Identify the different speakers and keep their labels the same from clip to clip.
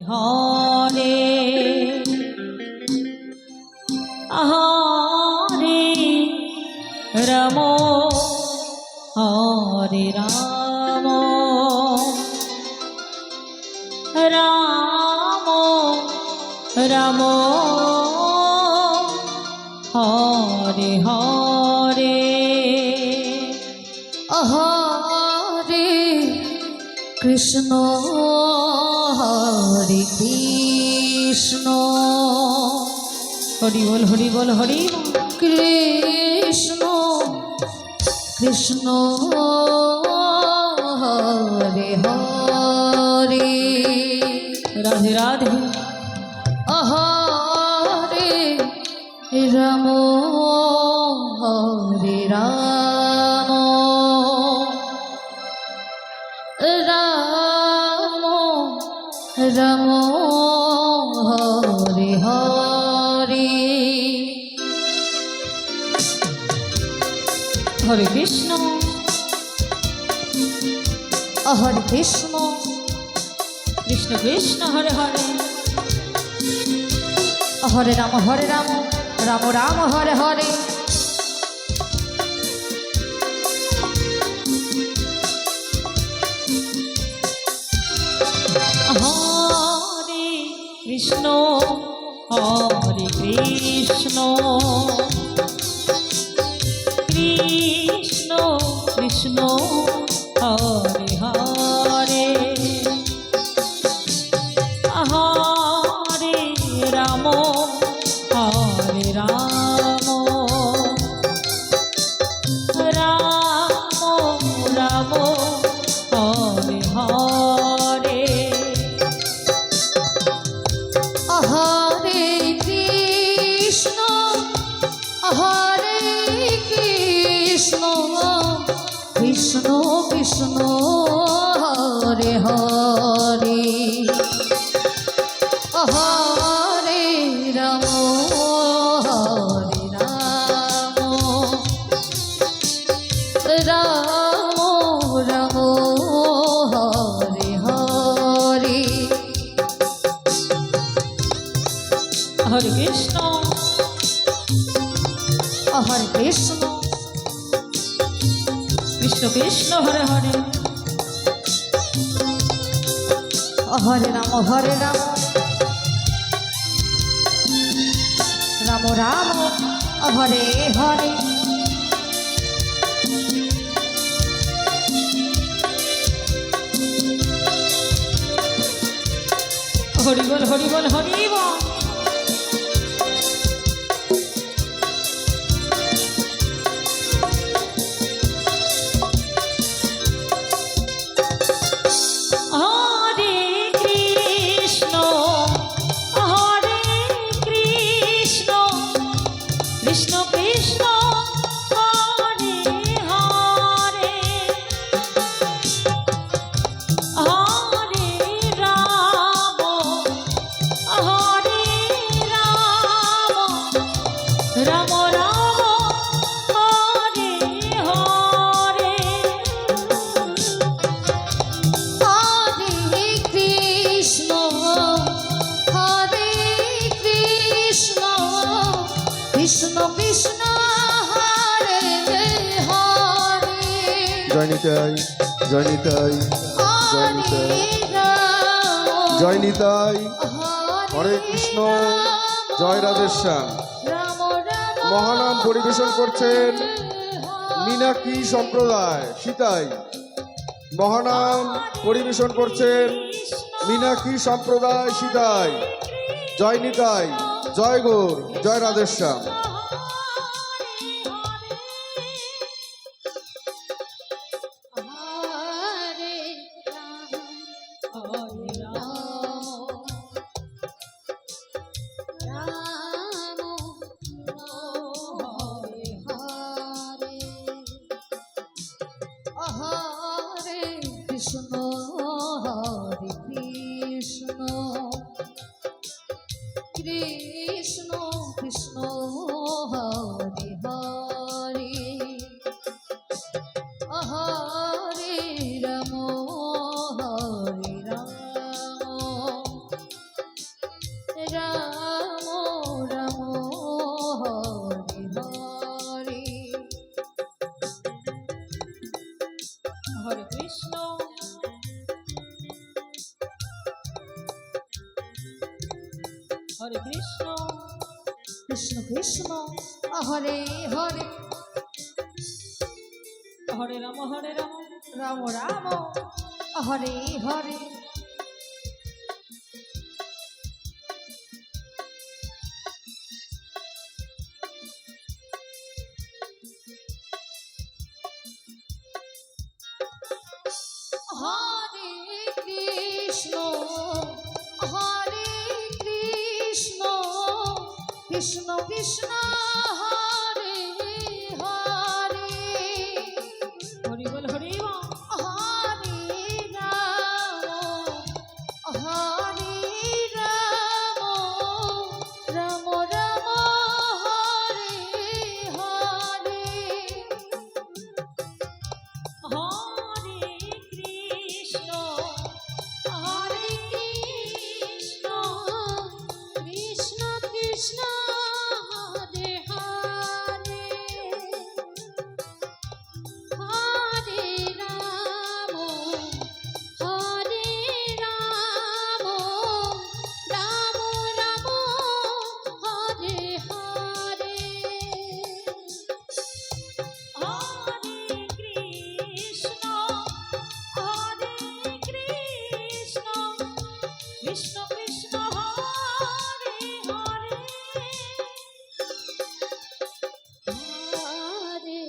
Speaker 1: হরে হরে রাম হরে রাম রাম রাম হরে হরে
Speaker 2: হরে কৃষ্ণ হরে কৃষ্ণ
Speaker 1: হরি বল হরি বল হরি
Speaker 2: কৃষ্ণ কৃষ্ণ হরে হরে
Speaker 1: রাধে রাধে
Speaker 2: হরে রাম হরে রাম রাম রাম হরে হরে
Speaker 1: হরে কৃষ্ণ
Speaker 2: হরে কৃষ্ণ
Speaker 1: কৃষ্ণ কৃষ্ণ হরে হরে
Speaker 2: হরে রাম রাম রাম হরে হরে
Speaker 1: হরে কৃষ্ণ হরে কৃষ্ণ কৃষ্ণ কৃষ্ণ হরে হরে হরে রাম হরে রাম রাম রাম হরে হরে
Speaker 2: হরে কৃষ্ণ কৃষ্ণ কৃষ্ণ হরে হরে হরে রাম রাম রাম হরে হরে
Speaker 1: হরে কৃষ্ণ
Speaker 2: হরে কৃষ্ণ
Speaker 1: কৃষ্ণ কৃষ্ণ হরে হরে
Speaker 2: হরে রাম রাম রাম হরে হরে
Speaker 1: হরি বল হরি বল হরি বল হরে কৃষ্ণ কৃষ্ণ কৃষ্ণ হরে হরে হরে রাম হরে রাম রাম রাম হরে হরে
Speaker 2: হরে কৃষ্ণ কৃষ্ণ কৃষ্ণ হরে হরে
Speaker 3: জয় নিতাই জয় নিতাই জয় নিতাই জয় নিতাই হরে কৃষ্ণ জয় রাধেশ্যাম। মহানাম পরিবেশন করছেন মীনাক্ষী সম্প্রদায় সীতাই। মহানাম পরিবেশন করছেন মীনাক্ষী সম্প্রদায় সীতাই। জয় নিতাই জয় গৌর জয় রাধেশ্যাম।
Speaker 2: হরে কৃষ্ণ কৃষ্ণ কৃষ্ণ
Speaker 1: হরে কৃষ্ণ
Speaker 2: কৃষ্ণ কৃষ্ণ হরে হরে
Speaker 1: হরে রাম হরে রাম
Speaker 2: রাম রাম হরে হরে হরে কৃষ্ণ কৃষ্ণ কৃষ্ণ হরে হরে
Speaker 1: হরি বল হরি বল
Speaker 2: হরে রাম হরে রাম রাম রাম হরে হরে
Speaker 1: হরে কৃষ্ণ হরে কৃষ্ণ
Speaker 2: কৃষ্ণ কৃষ্ণ হরে হরে হরে রাম হরে রাম রাম রাম হরে হরে
Speaker 1: হরে কৃষ্ণ হরে কৃষ্ণ কৃষ্ণ কৃষ্ণ হরে হরে
Speaker 2: হরে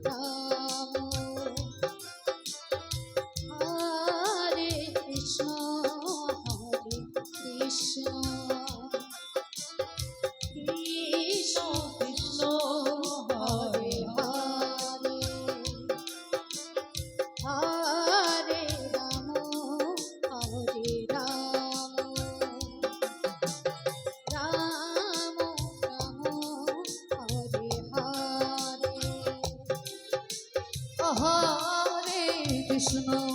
Speaker 2: রাম হরে কৃষ্ণ কৃষ্ণ কৃষ্ণ কৃষ্ণ হরে হরে হরে রাম রাম রাম হরে হরে হরে কৃষ্ণ